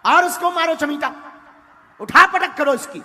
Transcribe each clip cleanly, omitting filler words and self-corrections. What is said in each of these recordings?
और उसको मारो चमीटा, उठा पटक करो इसकी।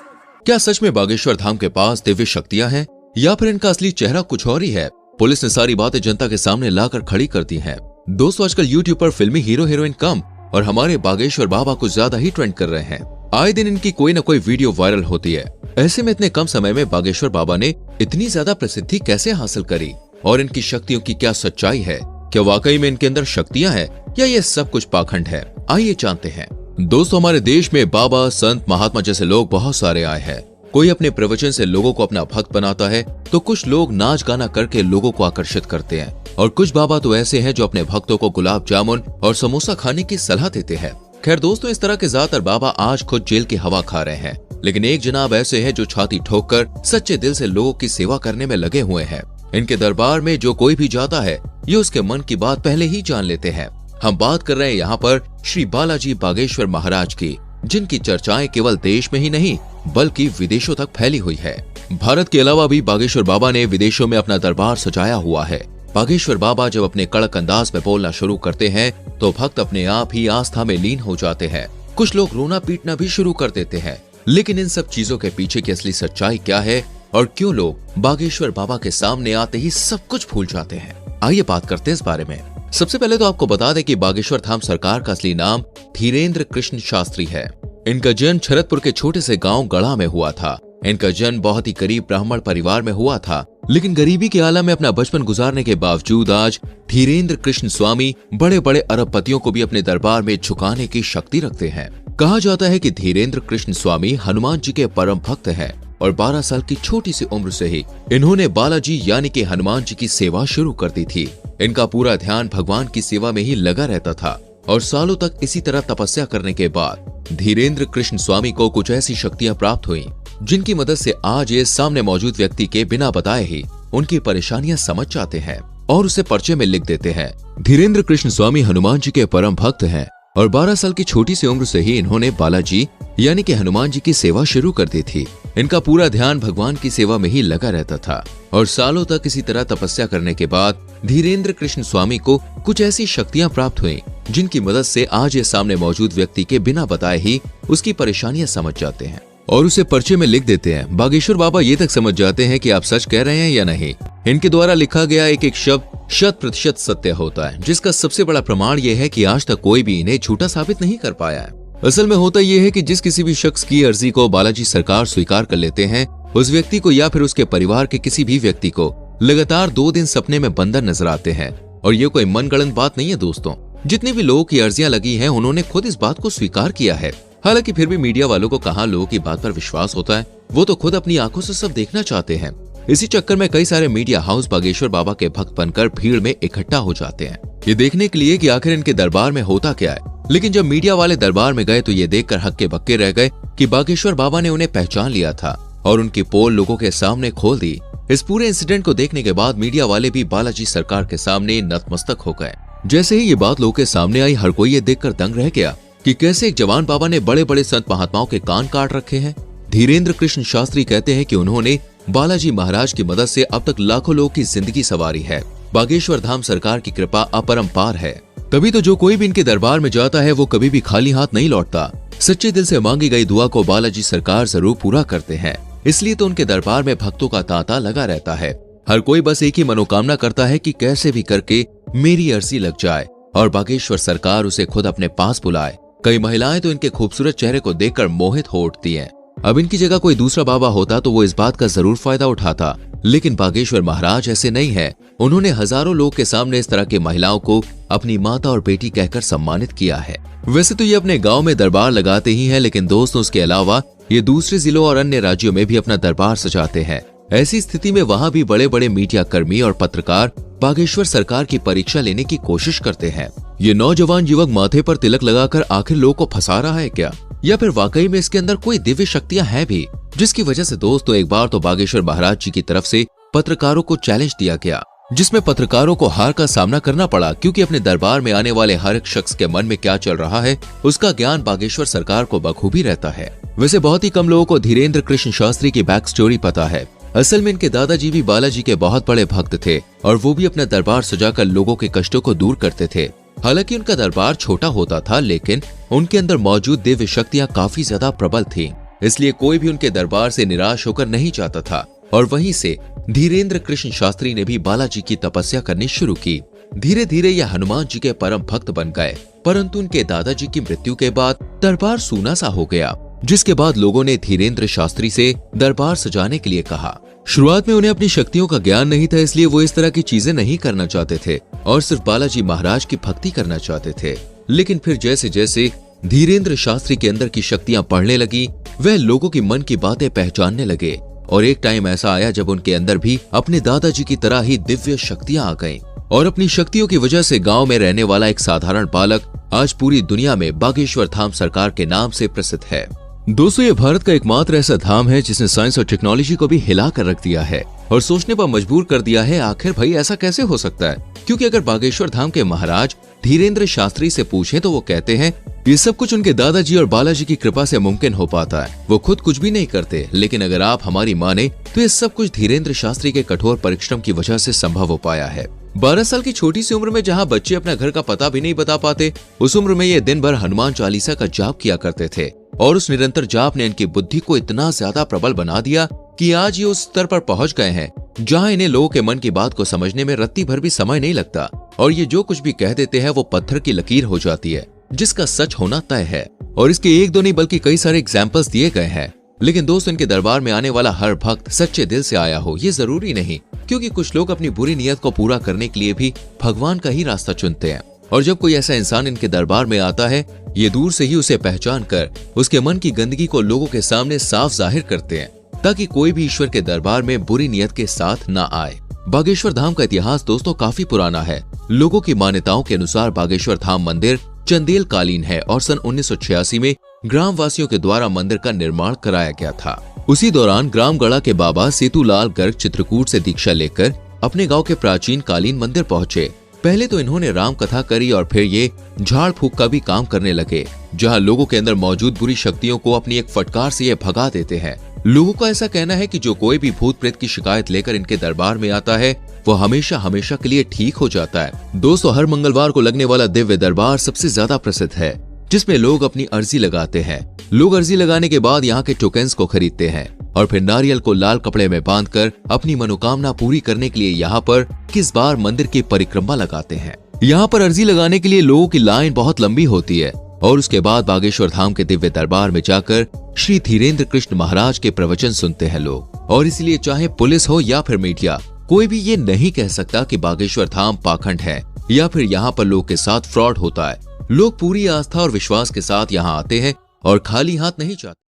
क्या सच में बागेश्वर धाम के पास दिव्य शक्तियां हैं या फिर इनका असली चेहरा कुछ और ही है? पुलिस ने सारी बातें जनता के सामने लाकर खड़ी कर दी हैं। दोस्तों, आजकल यूट्यूब पर फिल्मी हीरो हीरोइन कम और हमारे बागेश्वर बाबा कुछ ज्यादा ही ट्रेंड कर रहे हैं। आए दिन इनकी कोई न कोई वीडियो वायरल होती है। ऐसे में इतने कम समय में बागेश्वर बाबा ने इतनी ज्यादा प्रसिद्धि कैसे हासिल करी और इनकी शक्तियों की क्या सच्चाई है? क्या वाकई में इनके अंदर शक्तियां हैं या ये सब कुछ पाखंड है? आइए जानते हैं। दोस्तों, हमारे देश में बाबा, संत, महात्मा जैसे लोग बहुत सारे आए हैं। कोई अपने प्रवचन से लोगों को अपना भक्त बनाता है तो कुछ लोग नाच गाना करके लोगों को आकर्षित करते हैं और कुछ बाबा तो ऐसे हैं जो अपने भक्तों को गुलाब जामुन और समोसा खाने की सलाह देते हैं। खैर दोस्तों, इस तरह के ज्यादातर बाबा आज खुद जेल की हवा खा रहे हैं, लेकिन एक जनाब ऐसे हैं जो छाती ठोककर सच्चे दिल से लोगों की सेवा करने में लगे हुए हैं। इनके दरबार में जो कोई भी जाता है ये उसके मन की बात पहले ही जान लेते हैं। हम बात कर रहे हैं यहाँ पर श्री बालाजी बागेश्वर महाराज की, जिनकी चर्चाएं केवल देश में ही नहीं बल्कि विदेशों तक फैली हुई है। भारत के अलावा भी बागेश्वर बाबा ने विदेशों में अपना दरबार सजाया हुआ है। बागेश्वर बाबा जब अपने कड़क अंदाज में बोलना शुरू करते हैं तो भक्त अपने आप ही आस्था में लीन हो जाते हैं। कुछ लोग रोना पीटना भी शुरू कर देते हैं। लेकिन इन सब चीजों के पीछे की असली सच्चाई क्या है और क्यों लोग बागेश्वर बाबा के सामने आते ही सब कुछ भूल जाते हैं? आइए बात करते हैं इस बारे में। सबसे पहले तो आपको बता दें कि बागेश्वर धाम सरकार का असली नाम धीरेन्द्र कृष्ण शास्त्री है। इनका जन्म शरदपुर के छोटे से गांव गढ़ा में हुआ था। इनका जन्म बहुत ही गरीब ब्राह्मण परिवार में हुआ था, लेकिन गरीबी के आलम में अपना बचपन गुजारने के बावजूद आज धीरेन्द्र कृष्ण स्वामी बड़े बड़े अरबपतियों को भी अपने दरबार में झुकाने की शक्ति रखते हैं। कहा जाता है कि धीरेन्द्र कृष्ण स्वामी हनुमान जी के परम भक्त हैं और 12 साल की छोटी सी उम्र से ही इन्होंने बालाजी यानी कि हनुमान जी की सेवा शुरू कर दी थी। इनका पूरा ध्यान भगवान की सेवा में ही लगा रहता था और सालों तक इसी तरह तपस्या करने के बाद धीरेन्द्र कृष्ण स्वामी को कुछ ऐसी शक्तियां प्राप्त हुई जिनकी मदद से आज ये सामने मौजूद व्यक्ति के बिना बताए ही उनकी परेशानियां समझ जाते हैं और उसे पर्चे में लिख देते हैं। धीरेन्द्र कृष्ण स्वामी हनुमान जी के परम भक्त हैं और 12 साल की छोटी सी उम्र से ही इन्होंने बालाजी यानी कि हनुमान जी की सेवा शुरू कर दी थी। इनका पूरा ध्यान भगवान की सेवा में ही लगा रहता था और सालों तक इसी तरह तपस्या करने के बाद धीरेन्द्र कृष्ण स्वामी को कुछ ऐसी शक्तियां प्राप्त हुई जिनकी मदद से आज ये सामने मौजूद व्यक्ति के बिना बताए ही उसकी परेशानियां समझ जाते हैं और उसे पर्चे में लिख देते हैं। बागेश्वर बाबा ये तक समझ जाते हैं कि आप सच कह रहे हैं या नहीं। इनके द्वारा लिखा गया एक एक शब्द 100% सत्य होता है, जिसका सबसे बड़ा प्रमाण ये है कि आज तक कोई भी इन्हें झूठा साबित नहीं कर पाया है। असल में होता यह है कि जिस किसी भी शख्स की अर्जी को बालाजी सरकार स्वीकार कर लेते हैं, उस व्यक्ति को या फिर उसके परिवार के किसी भी व्यक्ति को लगातार 2 दिन सपने में बंदर नजर आते हैं। और ये कोई मनगढ़ंत बात नहीं है दोस्तों। जितने भी लोगों की अर्जियां लगी हैं उन्होंने खुद इस बात को स्वीकार किया है। हालांकि फिर भी मीडिया वालों को कहाँ लोगों की बात पर विश्वास होता है, वो तो खुद अपनी आंखों से सब देखना चाहते हैं। इसी चक्कर में कई सारे मीडिया हाउस बागेश्वर बाबा के भक्त बनकर भीड़ में इकट्ठा हो जाते हैं, ये देखने के लिए कि आखिर इनके दरबार में होता क्या है। लेकिन जब मीडिया वाले दरबार में गए तो ये देखकर हक्के बक्के रह गए कि बागेश्वर बाबा ने उन्हें पहचान लिया था और उनकी पोल लोगों के सामने खोल दी। इस पूरे इंसिडेंट को देखने के बाद मीडिया वाले भी बालाजी सरकार के सामने नतमस्तक हो गए। जैसे ही ये बात लोगों के सामने आई, हर कोई ये देखकर दंग रह गया कि कैसे एक जवान बाबा ने बड़े बड़े संत महात्माओं के कान काट रखे हैं। धीरेन्द्र कृष्ण शास्त्री कहते हैं कि उन्होंने बालाजी महाराज की मदद से अब तक लाखों लोगों की जिंदगी संवारी है। बागेश्वर धाम सरकार की कृपा अपरंपार है, तभी तो जो कोई भी इनके दरबार में जाता है वो कभी भी खाली हाथ नहीं लौटता। सच्चे दिल से मांगी गई दुआ को बालाजी सरकार जरूर पूरा करते हैं, इसलिए तो उनके दरबार में भक्तों का तांता लगा रहता है। हर कोई बस एक ही मनोकामना करता है कि कैसे भी करके मेरी अर्जी लग जाए और बागेश्वर सरकार उसे खुद अपने पास बुलाए। कई महिलाएं तो इनके खूबसूरत चेहरे को देखकर मोहित हो उठती हैं। अब इनकी जगह कोई दूसरा बाबा होता तो वो इस बात का जरूर फायदा उठाता, लेकिन बागेश्वर महाराज ऐसे नहीं है। उन्होंने हजारों लोग के सामने इस तरह की महिलाओं को अपनी माता और बेटी कहकर सम्मानित किया है। वैसे तो ये अपने गांव में दरबार लगाते ही हैं, लेकिन दोस्तों उसके अलावा ये दूसरे जिलों और अन्य राज्यों में भी अपना दरबार सजाते हैं। ऐसी स्थिति में वहाँ भी बड़े बड़े मीडिया कर्मी और पत्रकार बागेश्वर सरकार की परीक्षा लेने की कोशिश करते हैं। ये नौजवान युवक माथे पर तिलक लगाकर आखिर लोगों को फंसा रहा है क्या, या फिर वाकई में इसके अंदर कोई दिव्य शक्तियां हैं भी, जिसकी वजह से दोस्तों एक बार तो बागेश्वर महाराज जी की तरफ से पत्रकारों को चैलेंज दिया गया, जिसमें पत्रकारों को हार का सामना करना पड़ा, क्योंकि अपने दरबार में आने वाले हर एक शख्स के मन में क्या चल रहा है उसका ज्ञान बागेश्वर सरकार को बखूबी रहता है। वैसे बहुत ही कम लोगों को धीरेन्द्र कृष्ण शास्त्री की बैक स्टोरी पता है। असल में इनके दादाजी भी बालाजी के बहुत बड़े भक्त थे और वो भी अपना दरबार सजाकर लोगों के कष्टों को दूर करते थे। हालांकि उनका दरबार छोटा होता था, लेकिन उनके अंदर मौजूद दिव्य शक्तियां काफी ज्यादा प्रबल थीं। इसलिए कोई भी उनके दरबार से निराश होकर नहीं जाता था। और वहीं से धीरेन्द्र कृष्ण शास्त्री ने भी बालाजी की तपस्या करनी शुरू की। धीरे धीरे यह हनुमान जी के परम भक्त बन गए, परंतु उनके दादाजी की मृत्यु के बाद दरबार सूना सा हो गया, जिसके बाद लोगों ने धीरेन्द्र शास्त्री से दरबार सजाने के लिए कहा। शुरुआत में उन्हें अपनी शक्तियों का ज्ञान नहीं था, इसलिए वो इस तरह की चीजें नहीं करना चाहते थे और सिर्फ बालाजी महाराज की भक्ति करना चाहते थे। लेकिन फिर जैसे जैसे धीरेन्द्र शास्त्री के अंदर की शक्तियां बढ़ने लगी, वह लोगों की मन की बातें पहचानने लगे और एक टाइम ऐसा आया जब उनके अंदर भी अपने दादाजी की तरह ही दिव्य शक्तियां आ गईं और अपनी शक्तियों की वजह से गांव में रहने वाला एक साधारण बालक आज पूरी दुनिया में बागेश्वर धाम सरकार के नाम से प्रसिद्ध है। दोस्तों, ये भारत का एकमात्र ऐसा धाम है जिसने साइंस और टेक्नोलॉजी को भी हिला कर रख दिया है और सोचने पर मजबूर कर दिया है, आखिर भाई ऐसा कैसे हो सकता है। क्योंकि अगर बागेश्वर धाम के महाराज धीरेन्द्र शास्त्री से पूछें तो वो कहते हैं ये सब कुछ उनके दादाजी और बालाजी की कृपा से मुमकिन हो पाता है। वो खुद कुछ भी नहीं करते, लेकिन अगर आप हमारी माने तो ये सब कुछ धीरेन्द्र शास्त्री के कठोर परिश्रम की वजह से संभव हो पाया है। 12 साल की छोटी सी उम्र में जहाँ बच्चे अपना घर का पता भी नहीं बता पाते, उस उम्र में ये दिन भर हनुमान चालीसा का जाप किया करते थे और उस निरंतर जाप ने इनकी बुद्धि को इतना ज्यादा प्रबल बना दिया कि आज ये उस स्तर पर पहुंच गए हैं जहां इन्हें लोगों के मन की बात को समझने में रत्ती भर भी समय नहीं लगता और ये जो कुछ भी कह देते हैं वो पत्थर की लकीर हो जाती है, जिसका सच होना तय है। और इसके एक दो नहीं बल्कि कई सारे एग्जाम्पल्स दिए गए हैं। लेकिन दोस्त, इनके दरबार में आने वाला हर भक्त सच्चे दिल से आया हो ये जरूरी नहीं, क्योंकि कुछ लोग अपनी बुरी नीयत को पूरा करने के लिए भी भगवान का ही रास्ता चुनते हैं। और जब कोई ऐसा इंसान इनके दरबार में आता है, ये दूर से ही उसे पहचान कर उसके मन की गंदगी को लोगों के सामने साफ जाहिर करते हैं, ताकि कोई भी ईश्वर के दरबार में बुरी नीयत के साथ ना आए। बागेश्वर धाम का इतिहास दोस्तों काफी पुराना है। लोगों की मान्यताओं के अनुसार बागेश्वर धाम मंदिर चंदेल कालीन है और सन 1986 में ग्राम वासियों के द्वारा मंदिर का निर्माण कराया गया था। उसी दौरान ग्राम गढ़ा के बाबा सेतुलाल गर्ग चित्रकूट से दीक्षा लेकर अपने गांव के प्राचीन कालीन मंदिर पहुंचे। पहले तो इन्होंने राम कथा करी और फिर ये झाड़ फूक का भी काम करने लगे, जहां लोगों के अंदर मौजूद बुरी शक्तियों को अपनी एक फटकार से ये भगा देते हैं। लोगों का ऐसा कहना है कि जो कोई भी भूत प्रेत की शिकायत लेकर इनके दरबार में आता है वो हमेशा हमेशा के लिए ठीक हो जाता है। दोस्तों, हर मंगलवार को लगने वाला दिव्य दरबार सबसे ज्यादा प्रसिद्ध है, जिसमें लोग अपनी अर्जी लगाते हैं। लोग अर्जी लगाने के बाद यहाँ के टोकन्स को खरीदते हैं और फिर नारियल को लाल कपड़े में बांधकर अपनी मनोकामना पूरी करने के लिए यहाँ पर किस बार मंदिर की परिक्रमा लगाते हैं। यहाँ पर अर्जी लगाने के लिए लोगों की लाइन बहुत लंबी होती है और उसके बाद बागेश्वर धाम के दिव्य दरबार में जाकर श्री धीरेन्द्र कृष्ण महाराज के प्रवचन सुनते हैं लोग। और इसलिए चाहे पुलिस हो या फिर मीडिया, कोई भी ये नहीं कह सकता कि बागेश्वर धाम पाखंड है या फिर यहाँ पर लोग के साथ फ्रॉड होता है। लोग पूरी आस्था और विश्वास के साथ यहाँ आते हैं और खाली हाथ नहीं जाते।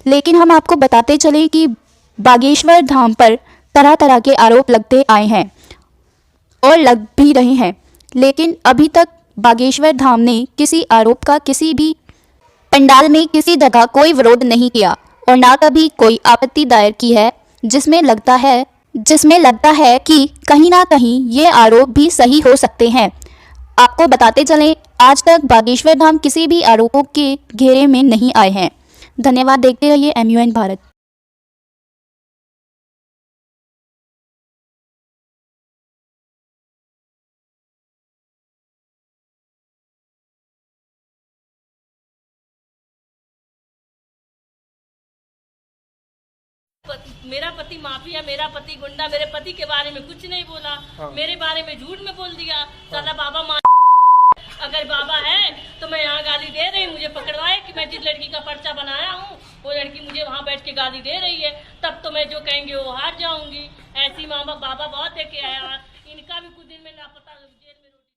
लेकिन हम आपको बताते चले कि बागेश्वर धाम पर तरह तरह के आरोप लगते आए हैं और लग भी रहे हैं, लेकिन अभी तक बागेश्वर धाम ने किसी आरोप का किसी भी पंडाल में किसी जगह कोई विरोध नहीं किया और ना कभी कोई आपत्ति दायर की है, जिसमें लगता है कि कहीं ना कहीं ये आरोप भी सही हो सकते हैं। आपको बताते चलें, आज तक बागेश्वर धाम किसी भी आरोपों के घेरे में नहीं आए हैं। धन्यवाद। देखते रहिए MUN भारत। मेरा पति माफिया, मेरा पति गुंडा, मेरे पति के बारे में कुछ नहीं बोला। हाँ। मेरे बारे में झूठ में बोल दिया। साला बाबा अगर बाबा है तो मैं यहाँ गाली दे रही हूँ, मुझे पकड़वाए कि मैं जिस लड़की का पर्चा बनाया हूँ वो लड़की मुझे वहाँ बैठ के गाली दे रही है, तब तो मैं जो कहेंगे वो हार जाऊंगी। ऐसी माँ बाबा बहुत है कि इनका भी कुछ दिन में लापता